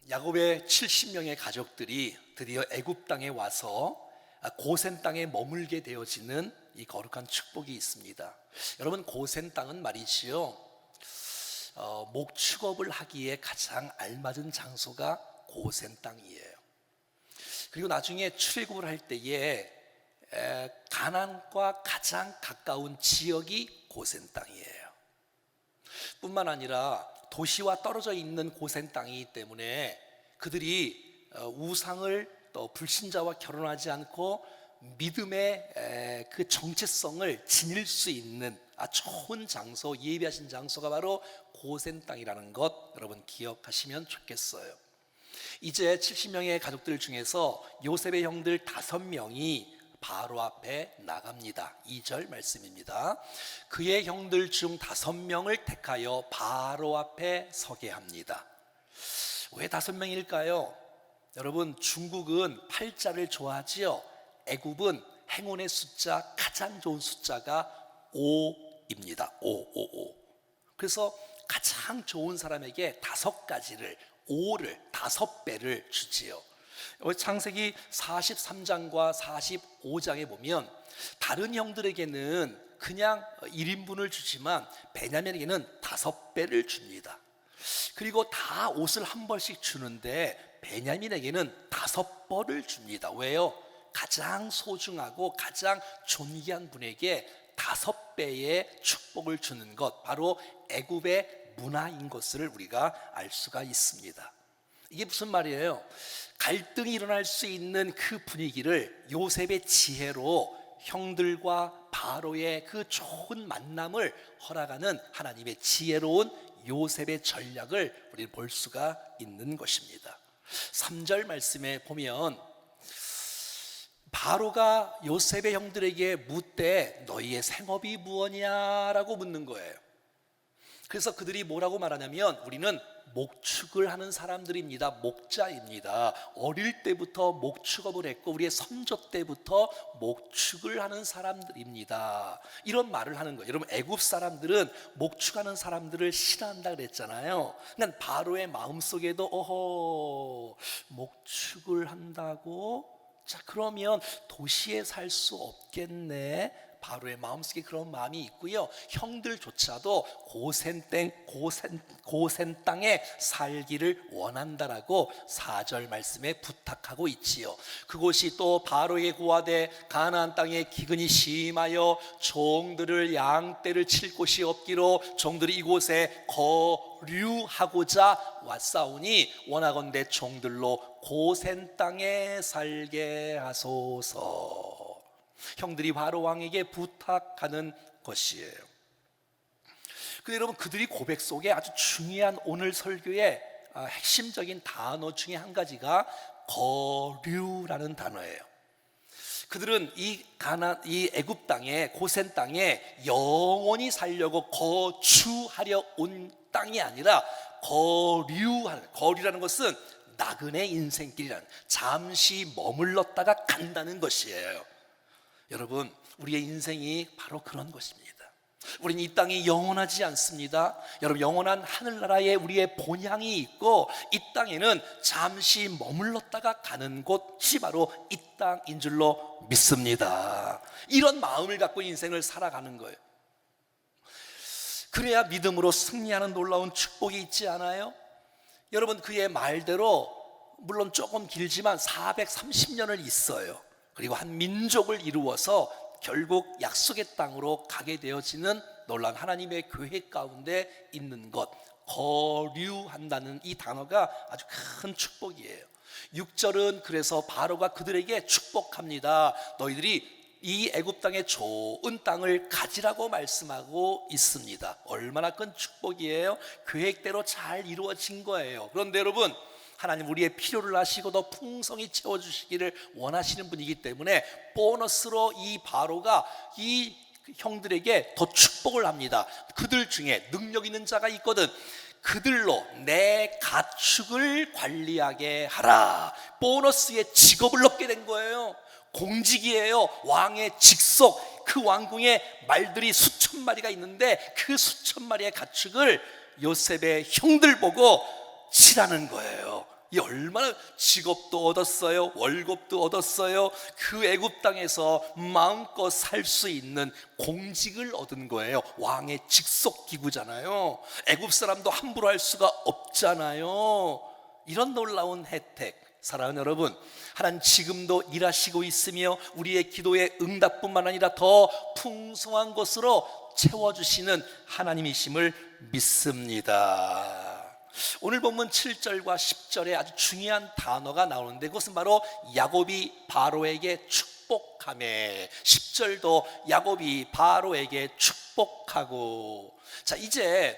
야곱의 70명의 가족들이 드디어 애굽 땅에 와서 고센 땅에 머물게 되어지는 이 거룩한 축복이 있습니다. 여러분, 고센 땅은 말이지요, 목축업을 하기에 가장 알맞은 장소가 고센 땅이에요. 그리고 나중에 출애굽을 할 때에 가나안과 가장 가까운 지역이 고센 땅이에요. 뿐만 아니라 도시와 떨어져 있는 고센 땅이기 때문에 그들이 우상을 또 불신자와 결혼하지 않고 믿음의 그 정체성을 지닐 수 있는 좋은 장소, 예비하신 장소가 바로 고센 땅이라는 것 여러분 기억하시면 좋겠어요. 이제 70명의 가족들 중에서 요셉의 형들 5명이 바로 앞에 나갑니다. 2절 말씀입니다. 그의 형들 중 5명을 택하여 바로 앞에 서게 합니다. 왜 5명일까요? 여러분, 중국은 8자를 좋아하지요. 애굽은 행운의 숫자, 가장 좋은 숫자가 5입니다. 5. 그래서 가장 좋은 사람에게 5가지를, 5배를 주지요. 창세기 43장과 45장에 보면 다른 형들에게는 그냥 1인분을 주지만 베냐민에게는 5배를 줍니다. 그리고 다 옷을 한 벌씩 주는데 베냐민에게는 5벌을 줍니다. 왜요? 가장 소중하고 가장 존귀한 분에게 5배의 축복을 주는 것, 바로 애굽의 문화인 것을 우리가 알 수가 있습니다. 이게 무슨 말이에요? 갈등이 일어날 수 있는 그 분위기를 요셉의 지혜로 형들과 바로의 그 좋은 만남을 허락하는 하나님의 지혜로운 요셉의 전략을 우리는 볼 수가 있는 것입니다. 3절 말씀에 보면 바로가 요셉의 형들에게 묻되 너희의 생업이 무엇이냐라고 묻는 거예요. 그래서 그들이 뭐라고 말하냐면 우리는 목축을 하는 사람들입니다. 목자입니다. 어릴 때부터 목축업을 했고 우리의 선조 때부터 목축을 하는 사람들입니다. 이런 말을 하는 거예요. 여러분, 애굽 사람들은 목축하는 사람들을 싫어한다 그랬잖아요. 그러니까 바로의 마음속에도 목축을 한다고? 자, 그러면 도시에 살 수 없겠네. 바로의 마음속에 그런 마음이 있고요. 형들조차도 고센 땅에 살기를 원한다라고 4절 말씀에 부탁하고 있지요. 그곳이 또 바로의 고아되 가나안 땅에 기근이 심하여 종들을 양떼를 칠 곳이 없기로 종들이 이곳에 거류하고자 왔사오니 원하건대 종들로 고센 땅에 살게 하소서. 형들이 바로 왕에게 부탁하는 것이에요. 근데 여러분, 그들이 고백 속에 아주 중요한 오늘 설교의 핵심적인 단어 중에 한 가지가 거류라는 단어예요. 그들은 이 애굽 땅에, 고센 땅에 영원히 살려고 거주하려 온 땅이 아니라 거류라는 것은 나그네 인생길이라는, 잠시 머물렀다가 간다는 것이에요. 여러분, 우리의 인생이 바로 그런 것입니다. 우리는 이 땅이 영원하지 않습니다. 여러분, 영원한 하늘나라에 우리의 본향이 있고 이 땅에는 잠시 머물렀다가 가는 곳이 바로 이 땅인 줄로 믿습니다. 이런 마음을 갖고 인생을 살아가는 거예요. 그래야 믿음으로 승리하는 놀라운 축복이 있지 않아요? 여러분, 그의 말대로 물론 조금 길지만 430년을 있어요. 그리고 한 민족을 이루어서 결국 약속의 땅으로 가게 되어지는 놀라운 하나님의 계획 가운데 있는 것, 거류한다는 이 단어가 아주 큰 축복이에요. 6절은 그래서 바로가 그들에게 축복합니다. 너희들이 이 애굽 땅의 좋은 땅을 가지라고 말씀하고 있습니다. 얼마나 큰 축복이에요. 계획대로 잘 이루어진 거예요. 그런데 여러분, 하나님 우리의 필요를 아시고 더 풍성히 채워주시기를 원하시는 분이기 때문에 보너스로 이 바로가 이 형들에게 더 축복을 합니다. 그들 중에 능력 있는 자가 있거든 그들로 내 가축을 관리하게 하라. 보너스의 직업을 얻게 된 거예요. 공직이에요. 왕의 직속. 그 왕궁에 말들이 수천 마리가 있는데 그 수천 마리의 가축을 요셉의 형들 보고 치라는 거예요. 이 얼마나 직업도 얻었어요. 월급도 얻었어요. 그 애굽 땅에서 마음껏 살 수 있는 공직을 얻은 거예요. 왕의 직속 기구잖아요. 애굽 사람도 함부로 할 수가 없잖아요. 이런 놀라운 혜택, 사랑하는 여러분, 하나님 지금도 일하시고 있으며 우리의 기도의 응답뿐만 아니라 더 풍성한 것으로 채워주시는 하나님이심을 믿습니다. 오늘 본문 7절과 10절에 아주 중요한 단어가 나오는데 그것은 바로 야곱이 바로에게 축복하매, 10절도 야곱이 바로에게 축복하고. 자, 이제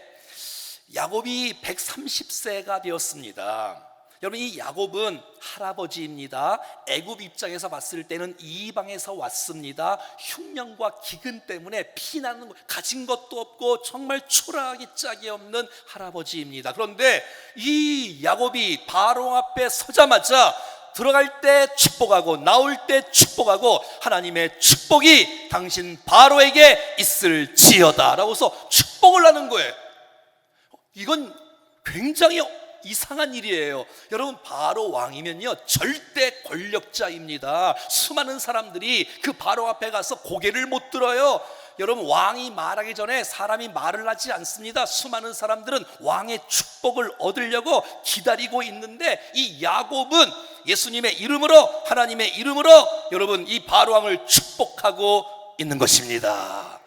야곱이 130세가 되었습니다. 여러분, 이 야곱은 할아버지입니다. 애굽 입장에서 봤을 때는 이방에서 왔습니다. 흉년과 기근 때문에 피나는 거, 가진 것도 없고 정말 초라하기 짝이 없는 할아버지입니다. 그런데 이 야곱이 바로 앞에 서자마자 들어갈 때 축복하고 나올 때 축복하고 하나님의 축복이 당신 바로에게 있을지어다 라고 해서 축복을 하는 거예요. 이건 굉장히 이상한 일이에요. 여러분, 바로 왕이면요 절대 권력자입니다. 수많은 사람들이 그 바로 앞에 가서 고개를 못 들어요. 여러분, 왕이 말하기 전에 사람이 말을 하지 않습니다. 수많은 사람들은 왕의 축복을 얻으려고 기다리고 있는데 이 야곱은 예수님의 이름으로, 하나님의 이름으로 여러분 이 바로 왕을 축복하고 있는 것입니다.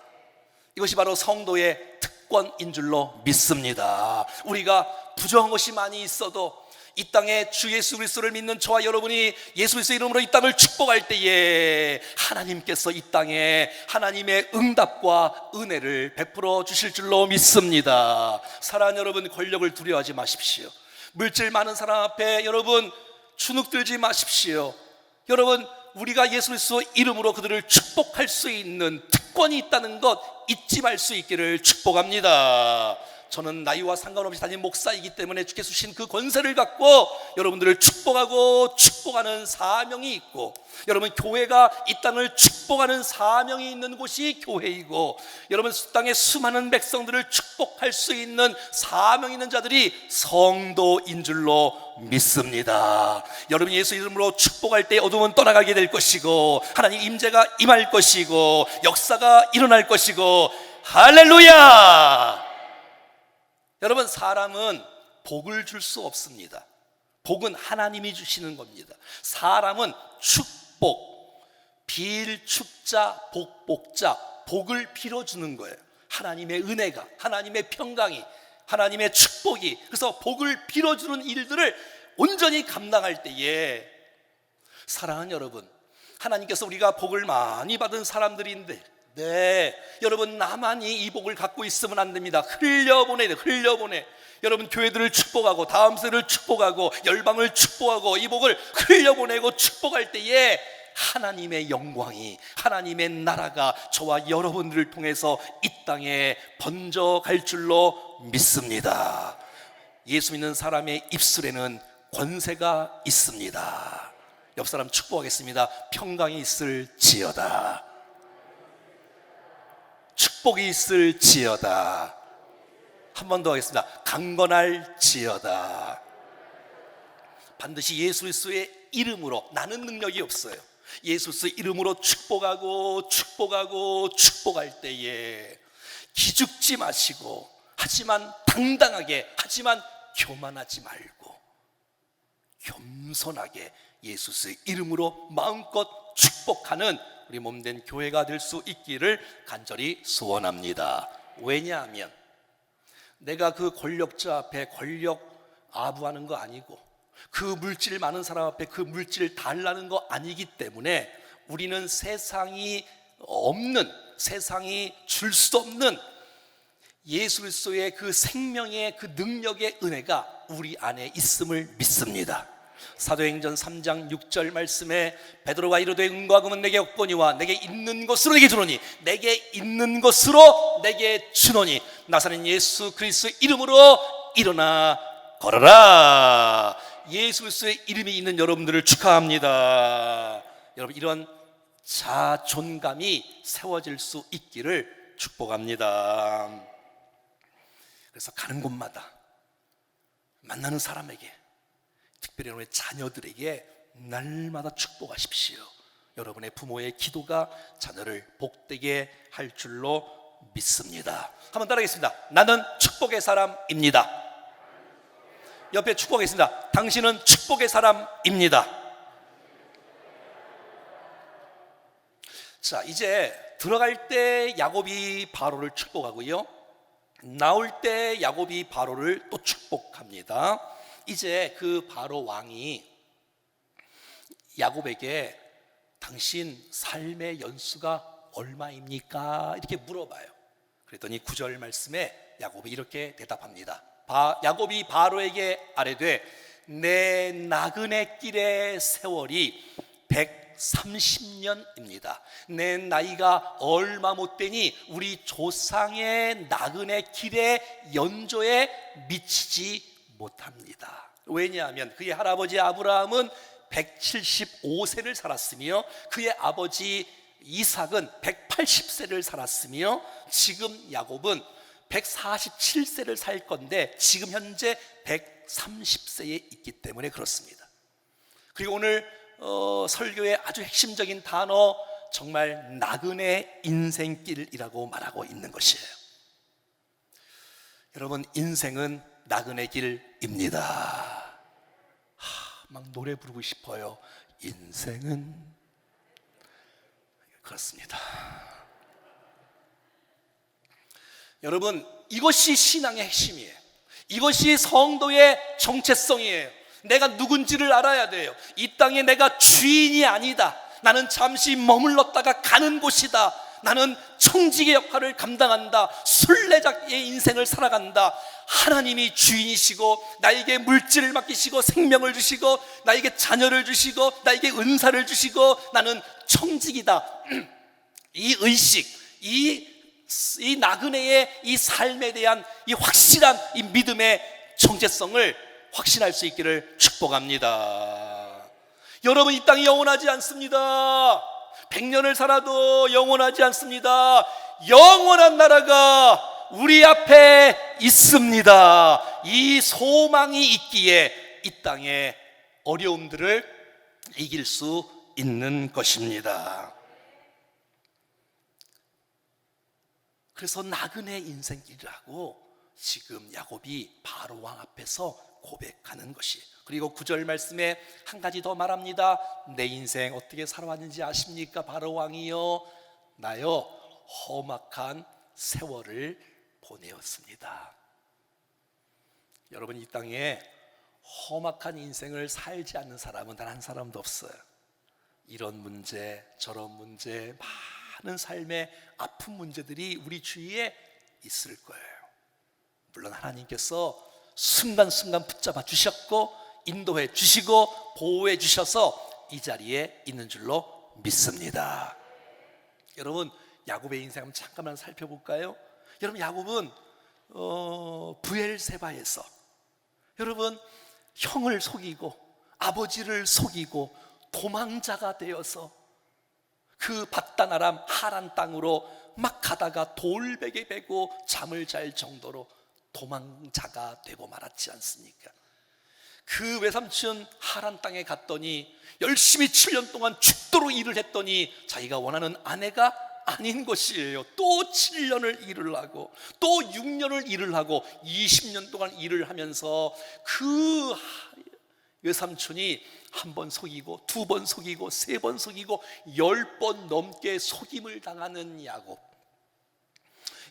이것이 바로 성도의 특권인 줄로 믿습니다. 우리가 부정한 것이 많이 있어도 이 땅에 주 예수 그리스도를 믿는 저와 여러분이 예수 그리스도 이름으로 이 땅을 축복할 때에 하나님께서 이 땅에 하나님의 응답과 은혜를 베풀어 주실 줄로 믿습니다. 사랑하는 여러분, 권력을 두려워하지 마십시오. 물질 많은 사람 앞에 여러분 주눅 들지 마십시오. 여러분, 우리가 예수 그리스도 이름으로 그들을 축복할 수 있는 특권이 있다는 것 잊지 말 수 있기를 축복합니다. 저는 나이와 상관없이 담임 목사이기 때문에 주께서 주신 그 권세를 갖고 여러분들을 축복하고 축복하는 사명이 있고, 여러분 교회가 이 땅을 축복하는 사명이 있는 곳이 교회이고, 여러분 땅의 수많은 백성들을 축복할 수 있는 사명 있는 자들이 성도인 줄로 믿습니다. 여러분 예수 이름으로 축복할 때 어둠은 떠나가게 될 것이고 하나님 임재가 임할 것이고 역사가 일어날 것이고, 할렐루야! 여러분, 사람은 복을 줄 수 없습니다. 복은 하나님이 주시는 겁니다. 사람은 축복, 빌축자, 복복자, 복을 빌어주는 거예요. 하나님의 은혜가, 하나님의 평강이, 하나님의 축복이, 그래서 복을 빌어주는 일들을 온전히 감당할 때에, 사랑하는 여러분, 하나님께서 우리가 복을 많이 받은 사람들인데 네, 여러분 나만이 이 복을 갖고 있으면 안 됩니다. 흘려보내야 돼요. 흘려보내. 여러분 교회들을 축복하고 다음 세대를 축복하고 열방을 축복하고 이 복을 흘려보내고 축복할 때에 하나님의 영광이, 하나님의 나라가 저와 여러분들을 통해서 이 땅에 번져갈 줄로 믿습니다. 예수 믿는 사람의 입술에는 권세가 있습니다. 옆 사람 축복하겠습니다. 평강이 있을지어다. 축복이 있을지어다. 한 번 더 하겠습니다. 강건할지어다. 반드시 예수 그리스도의 이름으로, 나는 능력이 없어요. 예수 그리스도의 이름으로 축복하고 축복하고 축복할 때에 기죽지 마시고, 하지만 당당하게, 하지만 교만하지 말고 겸손하게 예수 그리스도의 이름으로 마음껏 축복하는 우리 몸된 교회가 될 수 있기를 간절히 소원합니다. 왜냐하면 내가 그 권력자 앞에 권력 아부하는 거 아니고 그 물질 많은 사람 앞에 그 물질 달라는 거 아니기 때문에 우리는 세상이 없는, 세상이 줄 수 없는 예수 그리스도의 그 생명의 그 능력의 은혜가 우리 안에 있음을 믿습니다. 사도행전 3장 6절 말씀에 베드로가 이르되 은과 금은 내게 없거니와 내게 있는 것으로 내게 주노니, 내게 있는 것으로 내게 주노니 나사렛 예수 그리스도의 이름으로 일어나 걸어라. 예수 그리스도의 이름이 있는 여러분들을 축하합니다. 여러분 이런 자존감이 세워질 수 있기를 축복합니다. 그래서 가는 곳마다 만나는 사람에게 특별히 여러분의 자녀들에게 날마다 축복하십시오. 여러분의 부모의 기도가 자녀를 복되게 할 줄로 믿습니다. 한번 따라하겠습니다. 나는 축복의 사람입니다. 옆에 축복하겠습니다. 당신은 축복의 사람입니다. 자, 이제 들어갈 때 야곱이 바로를 축복하고요, 나올 때 야곱이 바로를 또 축복합니다. 이제 그 바로 왕이 야곱에게 당신 삶의 연수가 얼마입니까? 이렇게 물어봐요. 그랬더니 9절 말씀에 야곱이 이렇게 대답합니다. 야곱이 바로에게 아뢰되 내 나그네 길의 세월이 130년입니다. 내 나이가 얼마 못 되니 우리 조상의 나그네 길의 연조에 미치지 못합니다. 왜냐하면 그의 할아버지 아브라함은 175세를 살았으며 그의 아버지 이삭은 180세를 살았으며 지금 야곱은 147세를 살 건데 지금 현재 130세에 있기 때문에 그렇습니다. 그리고 오늘 설교의 아주 핵심적인 단어, 정말 나그네 인생길이라고 말하고 있는 것이에요. 여러분, 인생은 나그네 길입니다. 막 노래 부르고 싶어요. 인생은 그렇습니다. 여러분, 이것이 신앙의 핵심이에요. 이것이 성도의 정체성이에요. 내가 누군지를 알아야 돼요. 이 땅에 내가 주인이 아니다. 나는 잠시 머물렀다가 가는 곳이다. 나는 청지기의 역할을 감당한다. 순례자의 인생을 살아간다. 하나님이 주인이시고 나에게 물질을 맡기시고 생명을 주시고 나에게 자녀를 주시고 나에게 은사를 주시고 나는 청지기다. 이 의식, 이 나그네의 이 삶에 대한 이 확실한 이 믿음의 정체성을 확신할 수 있기를 축복합니다. 여러분, 이 땅이 영원하지 않습니다. 100년을 살아도 영원하지 않습니다. 영원한 나라가 우리 앞에 있습니다. 이 소망이 있기에 이 땅의 어려움들을 이길 수 있는 것입니다. 그래서 나그네 인생길이라고 지금 야곱이 바로 왕 앞에서 고백하는 것이. 그리고 9절 말씀에 한 가지 더 말합니다. 내 인생 어떻게 살아왔는지 아십니까? 바로 왕이요, 나요 험악한 세월을 보내었습니다. 여러분, 이 땅에 험악한 인생을 살지 않는 사람은 단 한 사람도 없어요. 이런 문제 저런 문제, 많은 삶의 아픈 문제들이 우리 주위에 있을 거예요. 물론 하나님께서 순간순간 붙잡아 주셨고 인도해 주시고 보호해 주셔서 이 자리에 있는 줄로 믿습니다. 여러분, 야곱의 인생 한번 잠깐만 살펴볼까요? 여러분, 야곱은 브엘세바에서 여러분 형을 속이고 아버지를 속이고 도망자가 되어서 그 밧단 아람 하란 땅으로 막 가다가 돌베개 베고 잠을 잘 정도로 도망자가 되고 말았지 않습니까? 그 외삼촌 하란 땅에 갔더니 열심히 7년 동안 죽도록 일을 했더니 자기가 원하는 아내가 아닌 것이에요. 또 7년을 일을 하고 또 6년을 일을 하고 20년 동안 일을 하면서 그 외삼촌이 한 번 속이고 두 번 속이고 세 번 속이고 10번 넘게 속임을 당하는 야곱.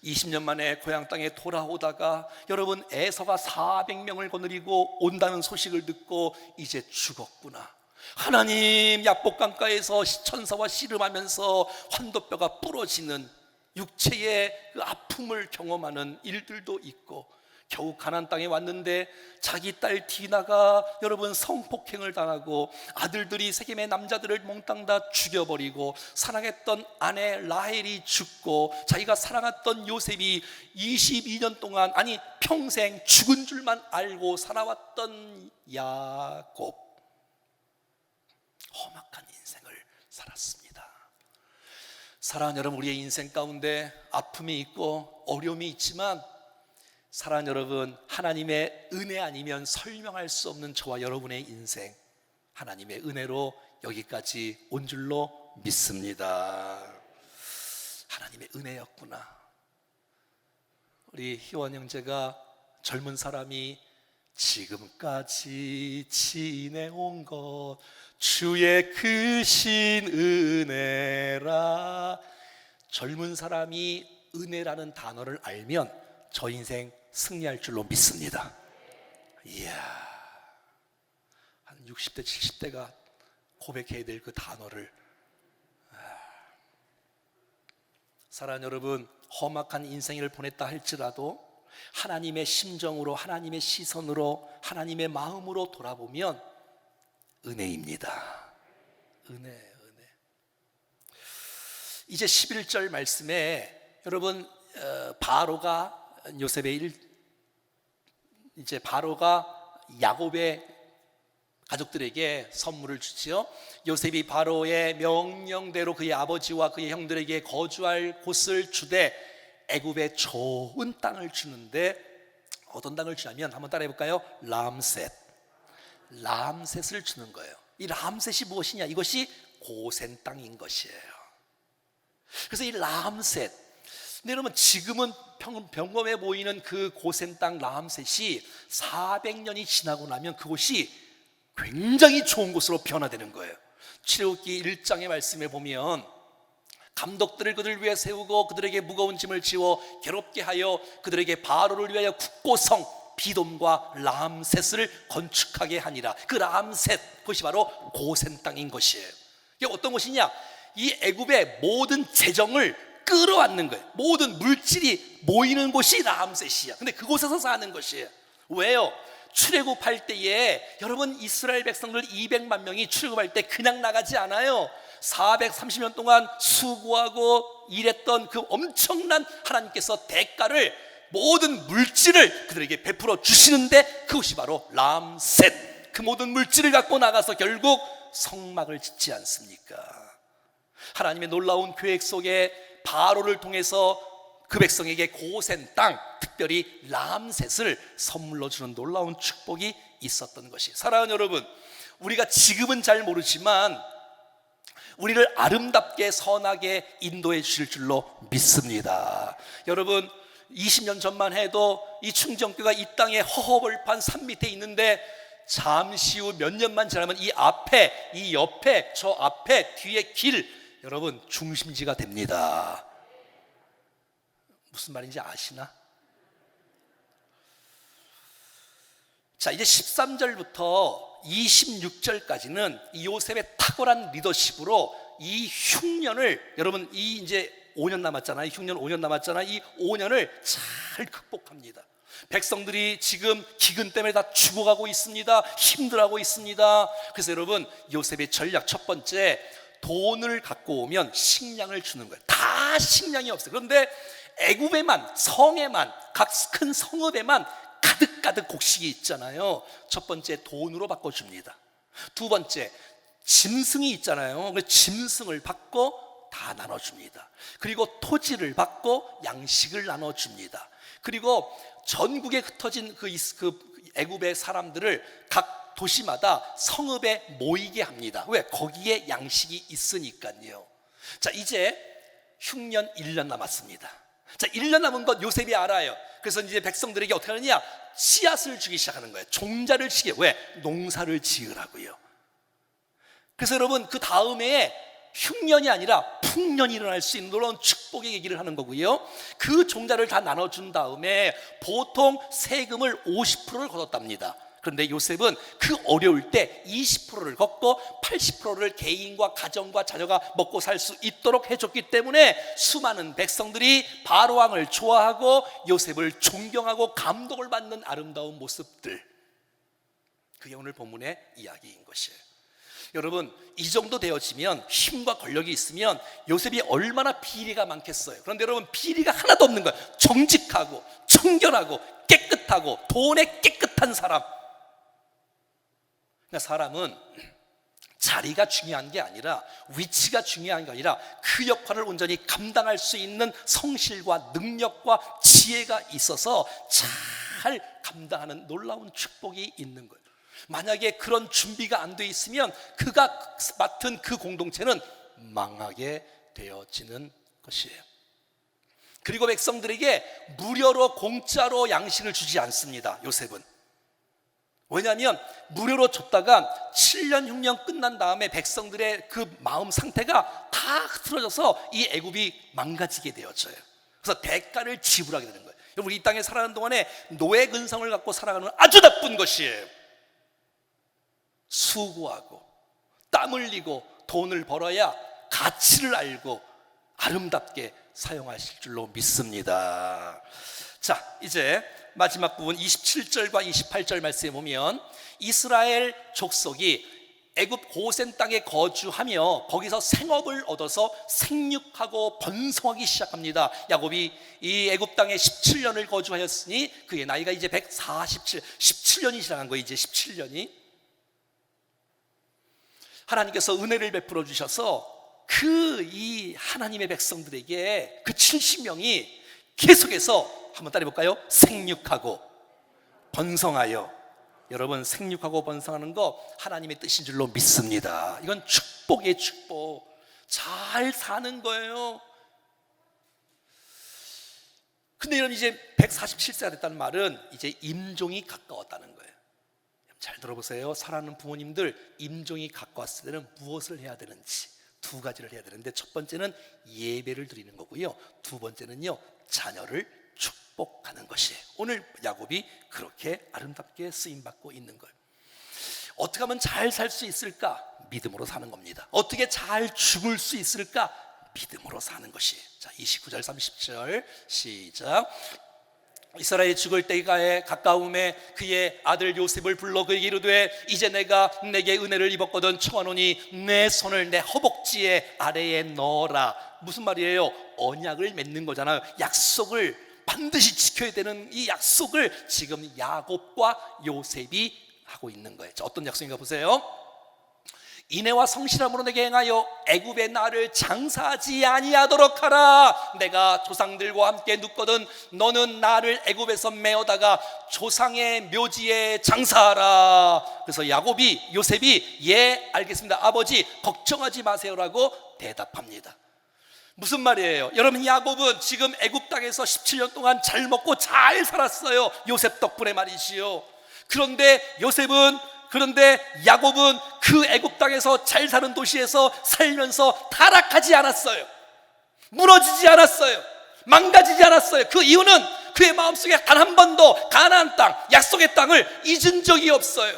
20년 만에 고향 땅에 돌아오다가 여러분 에서가 400명을 거느리고 온다는 소식을 듣고 이제 죽었구나. 하나님 야복강가에서 천사와 씨름하면서 환도뼈가 부러지는 육체의 그 아픔을 경험하는 일들도 있고 겨우 가나안 땅에 왔는데 자기 딸 디나가 여러분 성폭행을 당하고 아들들이 세겜의 남자들을 몽땅 다 죽여버리고 사랑했던 아내 라헬이 죽고 자기가 사랑했던 요셉이 22년 동안 아니 평생 죽은 줄만 알고 살아왔던 야곱, 험악한 인생을 살았습니다. 사랑하는 여러분, 우리의 인생 가운데 아픔이 있고 어려움이 있지만 사랑하는 여러분, 하나님의 은혜 아니면 설명할 수 없는 저와 여러분의 인생, 하나님의 은혜로 여기까지 온 줄로 믿습니다. 하나님의 은혜였구나. 우리 희원 형제가 젊은 사람이 지금까지 지내온 것 주의 크신 은혜라. 젊은 사람이 은혜라는 단어를 알면 저 인생 승리할 줄로 믿습니다. 이야, 한 60대 70대가 고백해야 될 그 단어를. 사랑하는 여러분, 험악한 인생을 보냈다 할지라도 하나님의 심정으로, 하나님의 시선으로, 하나님의 마음으로 돌아보면 은혜입니다. 은혜. 이제 11절 말씀에 여러분, 바로가 요셉의 이제 바로가 야곱의 가족들에게 선물을 주지요. 요셉이 바로의 명령대로 그의 아버지와 그의 형들에게 거주할 곳을 주되 애굽에 좋은 땅을 주는데, 어떤 땅을 주냐면 한번 따라해 볼까요? 람셋을 주는 거예요. 이 람셋이 무엇이냐? 이것이 고센 땅인 것이에요. 그래서 이 람셋, 근데 여러분 지금은 평범해 보이는 그 고센 땅 람셋이 400년이 지나고 나면 그곳이 굉장히 좋은 곳으로 변화되는 거예요. 출애굽기 1장의 말씀에 보면 감독들을 그들을 위해 세우고 그들에게 무거운 짐을 지워 괴롭게 하여 그들에게 바로를 위하여 국고성 비돔과 람셋을 건축하게 하니라. 그 람셋, 그것이 바로 고센 땅인 것이에요. 이게 어떤 것이냐? 이 애굽의 모든 재정을 끌어안는 거예요. 모든 물질이 모이는 곳이 람셋이야. 근데 그곳에서 사는 것이에요. 왜요? 출애굽할 때에 여러분, 이스라엘 백성들 200만 명이 출애굽할 때 그냥 나가지 않아요. 430년 동안 수고하고 일했던 그 엄청난 하나님께서 대가를, 모든 물질을 그들에게 베풀어 주시는데 그것이 바로 람셋. 그 모든 물질을 갖고 나가서 결국 성막을 짓지 않습니까? 하나님의 놀라운 계획 속에 바로를 통해서 그 백성에게 고센 땅, 특별히 람셋을 선물로 주는 놀라운 축복이 있었던 것이. 사랑하는 여러분, 우리가 지금은 잘 모르지만 우리를 아름답게 선하게 인도해 주실 줄로 믿습니다. 여러분, 20년 전만 해도 이 충정교가 이 땅에 허허벌판 산 밑에 있는데 잠시 후 몇 년만 지나면 이 앞에, 이 옆에, 저 앞에, 뒤에 길, 여러분 중심지가 됩니다. 무슨 말인지 아시나? 자, 이제 13절부터 26절까지는 이 요셉의 탁월한 리더십으로 이 흉년을, 여러분 이 이제 5년 남았잖아요. 흉년 5년 남았잖아요. 이 5년을 잘 극복합니다. 백성들이 지금 기근 때문에 다 죽어가고 있습니다. 힘들어하고 있습니다. 그래서 여러분, 요셉의 전략 첫 번째, 돈을 갖고 오면 식량을 주는 거예요. 다 식량이 없어요. 그런데 애굽에만, 성에만, 각 큰 성읍에만 가득가득 곡식이 있잖아요. 첫 번째, 돈으로 바꿔줍니다. 두 번째, 짐승이 있잖아요. 그 짐승을 받고 다 나눠줍니다. 그리고 토지를 받고 양식을 나눠줍니다. 그리고 전국에 흩어진 그 애굽의 사람들을 각 도시마다 성읍에 모이게 합니다. 왜? 거기에 양식이 있으니까요. 자, 이제 흉년 1년 남았습니다. 자, 1년 남은 것 요셉이 알아요. 그래서 이제 백성들에게 어떻게 하느냐? 씨앗을 주기 시작하는 거예요. 종자를 치게. 왜? 농사를 지으라고요. 그래서 여러분, 그 다음에 흉년이 아니라 풍년이 일어날 수 있는 놀라운 축복의 얘기를 하는 거고요. 그 종자를 다 나눠준 다음에 보통 세금을 50%를 걷었답니다. 그런데 요셉은 그 어려울 때 20%를 걷고 80%를 개인과 가정과 자녀가 먹고 살 수 있도록 해줬기 때문에 수많은 백성들이 바로 왕을 좋아하고 요셉을 존경하고 감동을 받는 아름다운 모습들, 그게 오늘 본문의 이야기인 것이에요. 여러분, 이 정도 되어지면, 힘과 권력이 있으면 요셉이 얼마나 비리가 많겠어요. 그런데 여러분, 비리가 하나도 없는 거예요. 정직하고 청결하고 깨끗하고 돈에 깨끗한 사람. 그러니까 사람은 자리가 중요한 게 아니라, 위치가 중요한 게 아니라 그 역할을 온전히 감당할 수 있는 성실과 능력과 지혜가 있어서 잘 감당하는 놀라운 축복이 있는 거예요. 만약에 그런 준비가 안 돼 있으면 그가 맡은 그 공동체는 망하게 되어지는 것이에요. 그리고 백성들에게 무료로 공짜로 양식을 주지 않습니다, 요셉은. 왜냐하면 무료로 줬다가 7년 흉년 끝난 다음에 백성들의 그 마음 상태가 다 흐트러져서 이 애굽이 망가지게 되어져요. 그래서 대가를 지불하게 되는 거예요. 여러분, 이 땅에 살아가는 동안에 노예 근성을 갖고 살아가는 건 아주 나쁜 것이에요. 수고하고 땀 흘리고 돈을 벌어야 가치를 알고 아름답게 사용하실 줄로 믿습니다. 자, 이제 마지막 부분 27절과 28절 말씀에 보면 이스라엘 족속이 애굽 고센 땅에 거주하며 거기서 생업을 얻어서 생육하고 번성하기 시작합니다. 야곱이 이 애굽 땅에 17년을 거주하였으니 그의 나이가 이제 17년이 지나간 거예요. 이제 17년이. 하나님께서 은혜를 베풀어 주셔서 이 하나님의 백성들에게 그 70명이 계속해서 한번 따라해볼까요? 생육하고 번성하여. 여러분, 생육하고 번성하는 거 하나님의 뜻인 줄로 믿습니다. 이건 축복이에요, 축복. 잘 사는 거예요. 근데 여러분, 이제 147세가 됐다는 말은 이제 임종이 가까웠다는 거예요. 잘 들어보세요. 사랑하는 부모님들, 임종이 가까웠을 때는 무엇을 해야 되는지 두 가지를 해야 되는데, 첫 번째는 예배를 드리는 거고요, 두 번째는요, 자녀를 축복하는 것이에요. 오늘 야곱이 그렇게 아름답게 쓰임받고 있는 거예요. 어떻게 하면 잘 살 수 있을까? 믿음으로 사는 겁니다. 어떻게 잘 죽을 수 있을까? 믿음으로 사는 것이에요. 자, 29절 30절 시작. 이스라엘이 죽을 때가 가까움에 그의 아들 요셉을 불러 그에게 이르되 이제 내가 내게 은혜를 입었거든 청하노니 내 손을 내 허벅지에 아래에 넣어라. 무슨 말이에요? 언약을 맺는 거잖아요. 약속을 반드시 지켜야 되는 이 약속을 지금 야곱과 요셉이 하고 있는 거예요. 자, 어떤 약속인가 보세요. 인애와 성실함으로 내게 행하여 애굽의 나를 장사하지 아니하도록 하라. 내가 조상들과 함께 눕거든 너는 나를 애굽에서 메어다가 조상의 묘지에 장사하라. 그래서 요셉이 예 알겠습니다 아버지 걱정하지 마세요라고 대답합니다. 무슨 말이에요? 여러분, 야곱은 지금 애굽 땅에서 17년 동안 잘 먹고 잘 살았어요. 요셉 덕분에 말이지요. 그런데 야곱은 그 애굽 땅에서 잘 사는 도시에서 살면서 타락하지 않았어요. 무너지지 않았어요. 망가지지 않았어요. 그 이유는 그의 마음속에 단 한 번도 가나안 땅, 약속의 땅을 잊은 적이 없어요.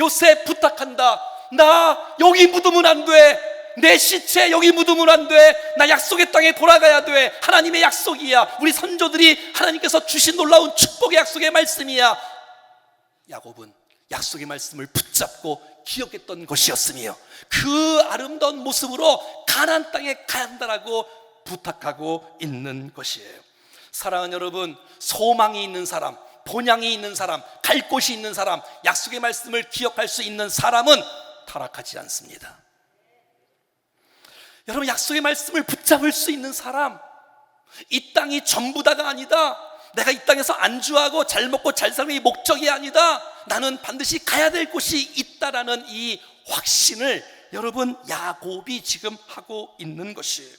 요셉 부탁한다. 나 여기 묻으면 안 돼. 내 시체 여기 묻으면 안 돼. 나 약속의 땅에 돌아가야 돼. 하나님의 약속이야. 우리 선조들이 하나님께서 주신 놀라운 축복의 약속의 말씀이야. 야곱은 약속의 말씀을 붙잡고 기억했던 것이었으며 그 아름다운 모습으로 가나안 땅에 가야 한다라고 부탁하고 있는 것이에요. 사랑하는 여러분, 소망이 있는 사람, 본향이 있는 사람, 갈 곳이 있는 사람, 약속의 말씀을 기억할 수 있는 사람은 타락하지 않습니다. 여러분, 약속의 말씀을 붙잡을 수 있는 사람, 이 땅이 전부다가 아니다. 내가 이 땅에서 안주하고 잘 먹고 잘 사는 게 목적이 아니다. 나는 반드시 가야 될 곳이 있다라는 이 확신을 여러분, 야곱이 지금 하고 있는 것이에요.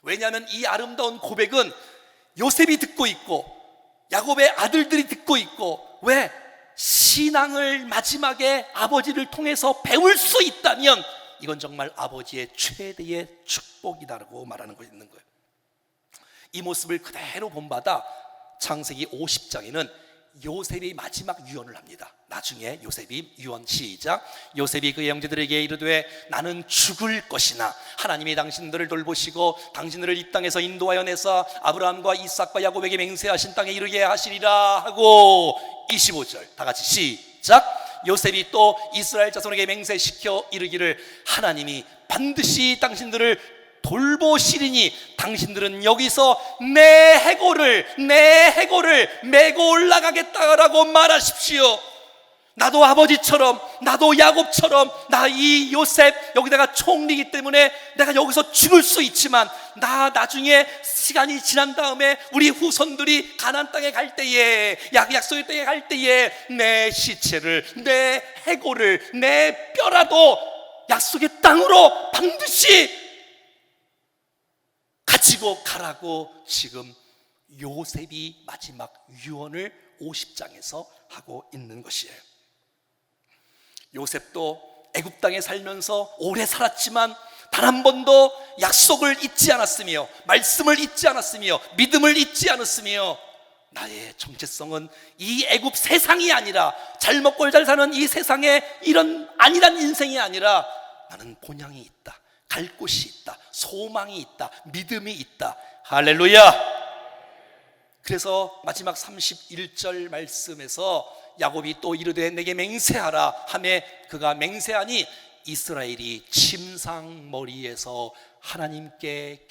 왜냐하면 이 아름다운 고백은 요셉이 듣고 있고 야곱의 아들들이 듣고 있고, 왜? 신앙을 마지막에 아버지를 통해서 배울 수 있다면 이건 정말 아버지의 최대의 축복이다라고 말하는 거 있는 거예요. 이 모습을 그대로 본받아 창세기 50장에는 요셉이 마지막 유언을 합니다. 나중에 요셉이 유언 시작. 요셉이 그의 형제들에게 이르되 나는 죽을 것이나 하나님이 당신들을 돌보시고 당신들을 이 땅에서 인도하여 내사 아브라함과 이삭과 야곱에게 맹세하신 땅에 이르게 하시리라 하고, 25절 다 같이 시작. 요셉이 또 이스라엘 자손에게 맹세시켜 이르기를 하나님이 반드시 당신들을 돌보시리니 당신들은 여기서 내 해골을 메고 올라가겠다라고 말하십시오. 나도 아버지처럼, 나도 야곱처럼, 나 이 요셉 여기다가 총리이기 때문에 내가 여기서 죽을 수 있지만, 나 나중에 시간이 지난 다음에 우리 후손들이 가나안 땅에 갈 때에, 약속의 땅에 갈 때에 내 시체를, 내 해골을, 내 뼈라도 약속의 땅으로 반드시 가지고 가라고 지금 요셉이 마지막 유언을 50장에서 하고 있는 것이에요. 요셉도 애굽 땅에 살면서 오래 살았지만 단 한 번도 약속을 잊지 않았으며, 말씀을 잊지 않았으며, 믿음을 잊지 않았으며, 나의 정체성은 이 애굽 세상이 아니라, 잘 먹고 잘 사는 이 세상에 이런 안일한 인생이 아니라 나는 본향이 있다, 갈 곳이 있다, 소망이 있다, 믿음이 있다. 할렐루야. 그래서 마지막 31절 말씀에서 야곱이 또 이르되 내게 맹세하라 하매 그가 맹세하니 이스라엘이 침상머리에서 하나님께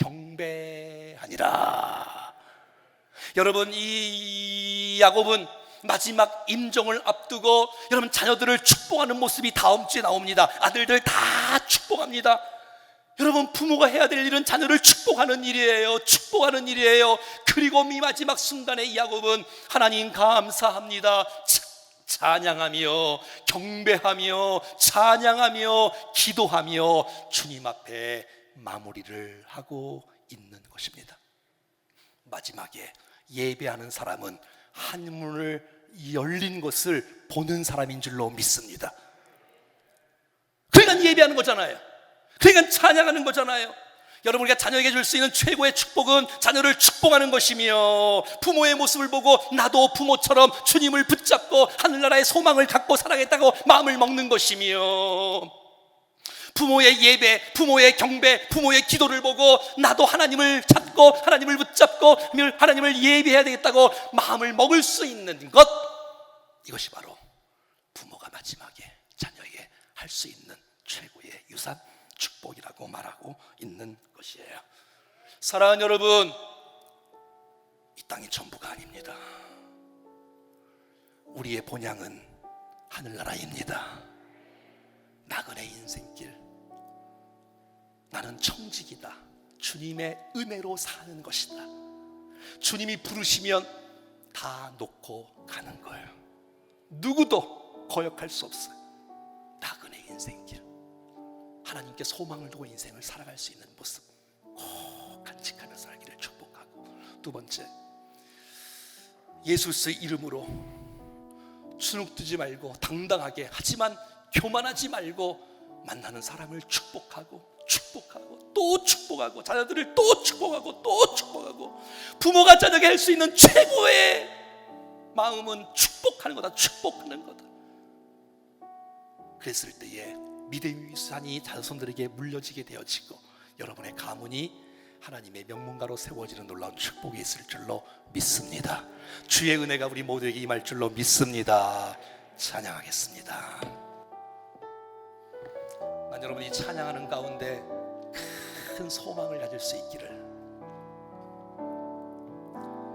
경배하니라. 여러분, 이 야곱은 마지막 임종을 앞두고 여러분 자녀들을 축복하는 모습이 다음 주에 나옵니다. 아들들 다 축복합니다. 여러분, 부모가 해야 될 일은 자녀를 축복하는 일이에요. 축복하는 일이에요. 그리고 이 마지막 순간에 이 야곱은 하나님 감사합니다, 찬양하며 경배하며 찬양하며 기도하며 주님 앞에 마무리를 하고 있는 것입니다. 마지막에 예배하는 사람은 한문을 열린 것을 보는 사람인 줄로 믿습니다. 그러니까 예배하는 거잖아요. 그러니까 찬양하는 거잖아요. 여러분, 우리가 자녀에게 줄 수 있는 최고의 축복은 자녀를 축복하는 것이며, 부모의 모습을 보고 나도 부모처럼 주님을 붙잡고 하늘나라의 소망을 갖고 살아야겠다고 마음을 먹는 것이며, 부모의 예배, 부모의 경배, 부모의 기도를 보고 나도 하나님을 찾고 하나님을 붙잡고 하나님을 예배해야 되겠다고 마음을 먹을 수 있는 것, 이것이 바로 부모가 마지막에 자녀에게 할 수 있는 최고의 유산, 축복이라고 말하고 있는 것이에요. 사랑하는 여러분, 이 땅이 전부가 아닙니다. 우리의 본향은 하늘나라입니다. 나그네 인생길, 나는 청직이다, 주님의 은혜로 사는 것이다. 주님이 부르시면 다 놓고 가는 거예요. 누구도 거역할 수 없어요. 나그네 인생길, 하나님께 소망을 두고 인생을 살아갈 수 있는 모습 꼭 간직하며 살기를 축복하고, 두 번째, 예수의 이름으로 주눅들지 말고 당당하게, 하지만 교만하지 말고 만나는 사람을 축복하고 또 축복하고, 자녀들을 또 축복하고 또 축복하고, 부모가 자녀에게 할 수 있는 최고의 마음은 축복하는 거다. 축복하는 거다. 그랬을 때에 믿음의 유산이 자손들에게 물려지게 되어지고, 여러분의 가문이 하나님의 명문가로 세워지는 놀라운 축복이 있을 줄로 믿습니다. 주의 은혜가 우리 모두에게 임할 줄로 믿습니다. 찬양하겠습니다. 난 여러분이 찬양하는 가운데 큰 소망을 가질 수 있기를.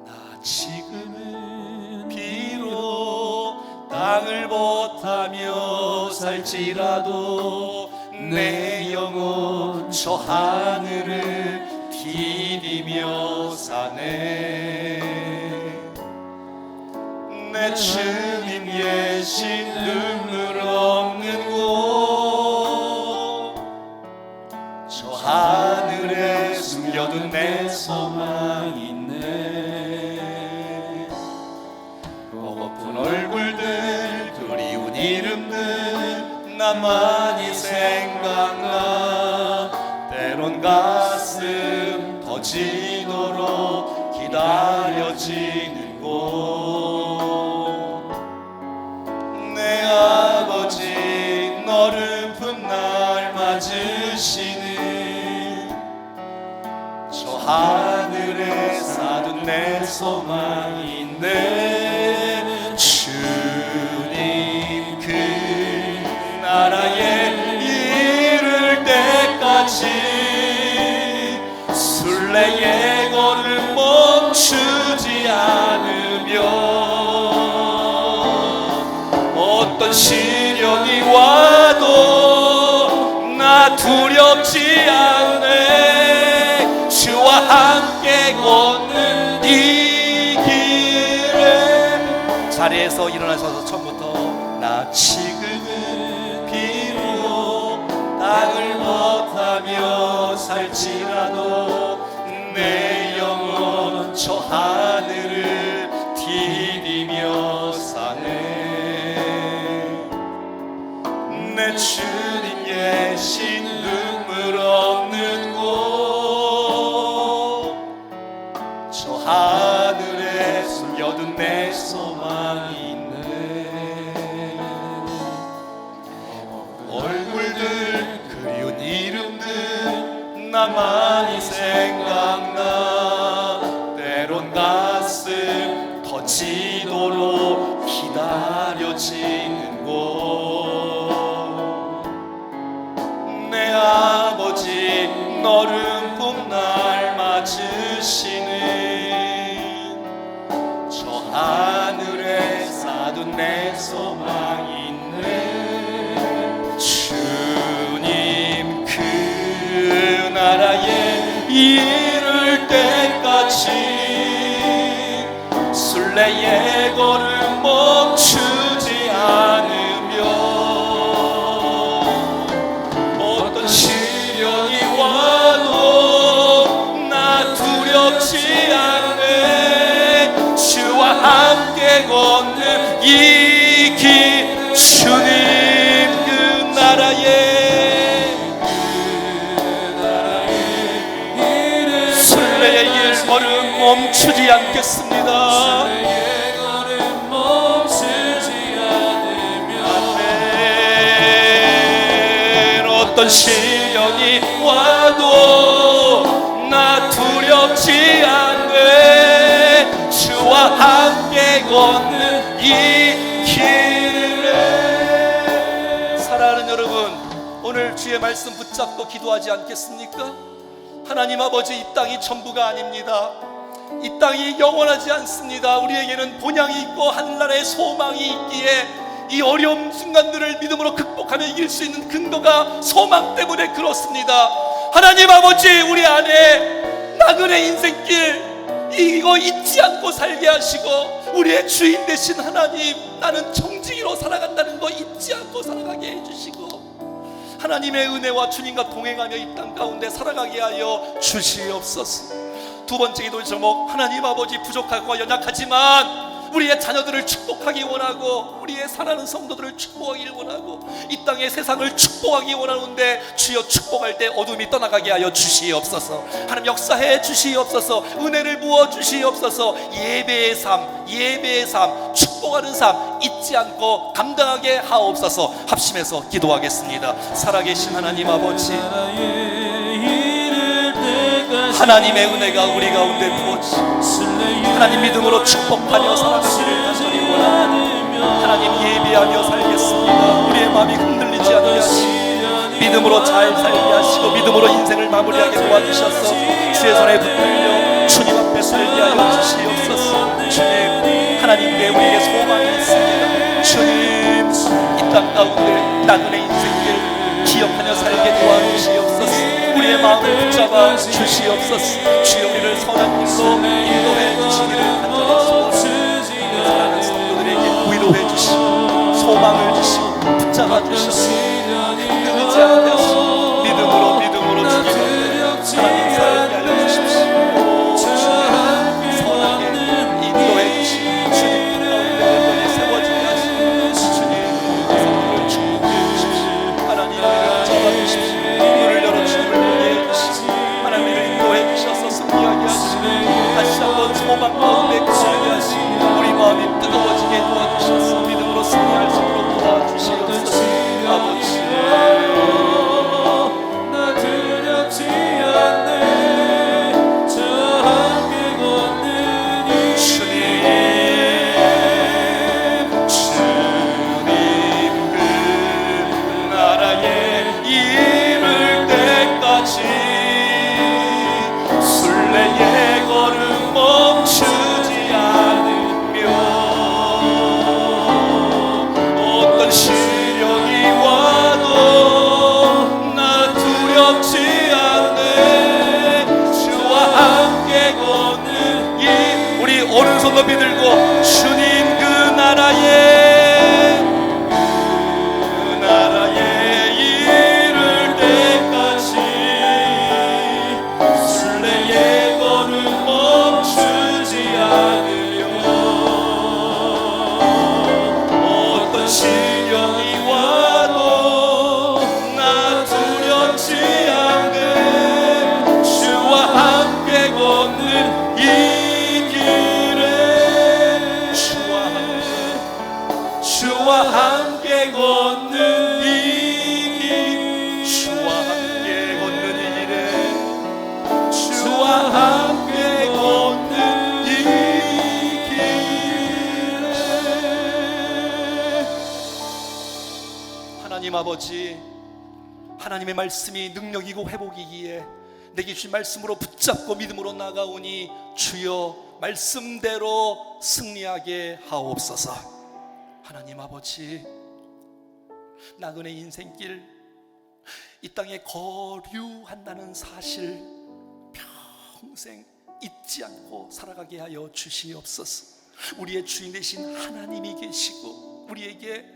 나 지금은 비록 땅을 못하며 살지라도 내 영혼 저 하늘을 디디며 사네. 내 주님 계신 눈물 없는 곳, 저 하늘에 숨겨둔 내 소망이 있네. 고픈 얼굴들, 그리운 이름들 나만이 생각나. 때론 가슴 터지도록 기다려지는 곳, 내 아버지 너른픈 날 맞으시는 저 하늘에 사둔 내 소망인데, 주님 그 나라에 이를 때까지 순례의 걸을 멈추지 않으며, 오 어떤 시련이 와도 나 두렵지 않네. 주와 함께 걷는 이 길에. 자리에서 일어나셔서 처음부터 나 지금은 비록 땅을 못하며 살지라도 내 영혼 저 하늘을 디디며 사네. 내 주님 계신 눈물 없는 곳, 저 하늘에 숨겨둔 내 소망이 있네. 얼굴들 그리운 이름들 나만이 생각나. 때론 가슴 터지도록 기다려지는 곳, 내 아버지 너른 봄 날 맞으시는 저 하늘에 쌓둔 내 소망이 있네. 주님 그 나라에 이를 때까지 순례의 걸음 멈추지 않으며 어떤 시련이 와도 나 두렵지 않네. 주와 함께 걷는 이 길, 주님 그 나라에 순례의 길 걸음 멈추지 않겠습니다. 어떤 시련이 와도 나 두렵지 않네. 주와 함께 걷는 이 길에. 사랑하는 여러분, 오늘 주의 말씀 붙잡고 기도하지 않겠습니까? 하나님 아버지, 이 땅이 전부가 아닙니다. 이 땅이 영원하지 않습니다. 우리에게는 본향이 있고 하늘나라의 소망이 있기에 이 어려운 순간들을 믿음으로 극복하며 이길 수 있는 근거가 소망 때문에 그렇습니다. 하나님 아버지, 우리 안에 나그네 인생길 이거 잊지 않고 살게 하시고, 우리의 주인 되신 하나님, 나는 정직으로 살아간다는 거 잊지 않고 살아가게 해주시고, 하나님의 은혜와 주님과 동행하며 이 땅 가운데 살아가게 하여 주시옵소서. 두 번째 기도 제목, 하나님 아버지, 부족하고 연약하지만 우리의 자녀들을 축복하기 원하고 우리의 사랑하는 성도들을 축복하기를 원하고 이 땅의 세상을 축복하기 원하는데, 주여 축복할 때 어둠이 떠나가게 하여 주시옵소서. 하나님 역사해 주시옵소서. 은혜를 부어 주시옵소서. 예배의 삶, 예배의 삶, 축복하는 삶 잊지 않고 감당하게 하옵소서. 합심해서 기도하겠습니다. 살아계신 하나님 아버지, 하나님의 은혜가 우리 가운데 부어지시고 하나님 믿음으로 축복하며 살아가기를 간절히 원합니다. 하나님 예배하며 살겠습니다. 우리의 마음이 흔들리지 않게 하시고 믿음으로 잘 살게 하시고 믿음으로 인생을 마무리하게 도와주셔서 주의 손에 붙들려 주님 앞에 살게 하여 주시옵소서. 주님, 하나님께 우리에게 소망이 있습니다. 주님, 이 땅 가운데 나그네 인생길 기억하며 살게 도와주시옵소서. 우리의 마음을 붙잡아 주시옵소서. 주여, 우리를 선한 길로 인도해 주시기를 간절히 소원합니다. 사랑하는 성도들에게 위로해 주시고 소망을 주시고 붙잡아 주셔서 흔들리지 않게 하시고 믿음으로 주님 앞에 하나님 살게 하여 주십시오. 선하게 인도해 주시고 주님 가운데 온전히 세워지게 하시고 주님 성도를 축복해 주십시오. 하나님 우리를 붙잡아 주십시오. 눈을 열어 주님을 보게 해주시고 하나님을 인도해 주셔서 승리하게 하시고 다시 한번 소망 가운데 구하게 하시고 우리 마음이 뜨거워지게 도와주셔서 믿음으로 승리할 수 있도록 도와주시고 함께 걷는 이 길, 주와 함께 걷는 이 길에, 주와 함께 걷는 이 길에. 하나님 아버지, 하나님의 말씀이 능력이고 회복이기에 내게 주신 말씀으로 붙잡고 믿음으로 나가오니 주여 말씀대로 승리하게 하옵소서. 하나님 아버지, 나그네 인생길 이 땅에 거류한다는 사실 평생 잊지 않고 살아가게 하여 주시옵소서. 우리의 주인 되신 하나님이 계시고 우리에게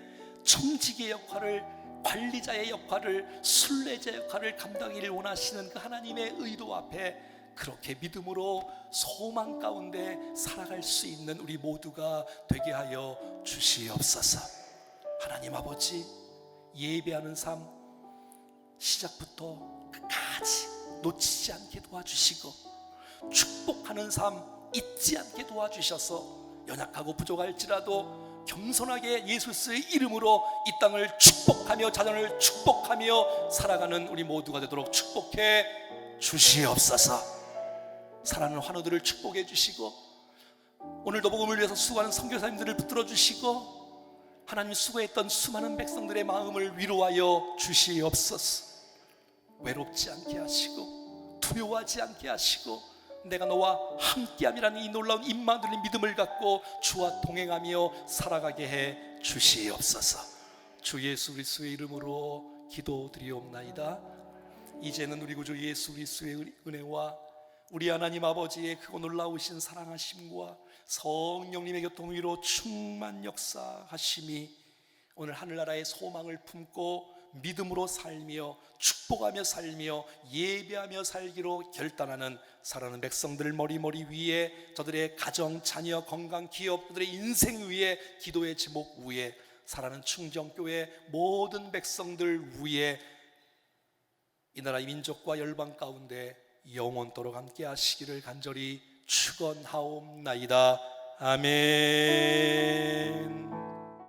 청지기의 역할을, 관리자의 역할을, 순례자의 역할을 감당하기를 원하시는 그 하나님의 의도 앞에 그렇게 믿음으로 소망 가운데 살아갈 수 있는 우리 모두가 되게 하여 주시옵소서. 하나님 아버지, 예배하는 삶 시작부터 끝까지 놓치지 않게 도와주시고 축복하는 삶 잊지 않게 도와주셔서 연약하고 부족할지라도 겸손하게 예수 그리스도의 이름으로 이 땅을 축복하며 자녀를 축복하며 살아가는 우리 모두가 되도록 축복해 주시옵소서. 사랑하는 환우들을 축복해 주시고 오늘도 복음을 위해서 수고하는 선교사님들을 붙들어 주시고 하나님 수고했던 수많은 백성들의 마음을 위로하여 주시옵소서. 외롭지 않게 하시고 두려워하지 않게 하시고 내가 너와 함께함이라는 이 놀라운 임마누엘의 믿음을 갖고 주와 동행하며 살아가게 해 주시옵소서. 주 예수 그리스도의 이름으로 기도드리옵나이다. 이제는 우리 구주 예수 그리스도의 은혜와 우리 하나님 아버지의 크고 놀라우신 사랑하심과 성령님의 교통 위로 충만 역사하심이 오늘 하늘나라의 소망을 품고 믿음으로 살며 축복하며 살며 예배하며 살기로 결단하는 사랑하는 백성들 머리 위에, 저들의 가정, 자녀, 건강, 기업, 그들의 인생 위에, 기도의 제목 위에, 사랑하는 충정교회 모든 백성들 위에 이 나라의 민족과 열방 가운데 영원토록 함께 하시기를 간절히 축원하옵나이다. 아멘.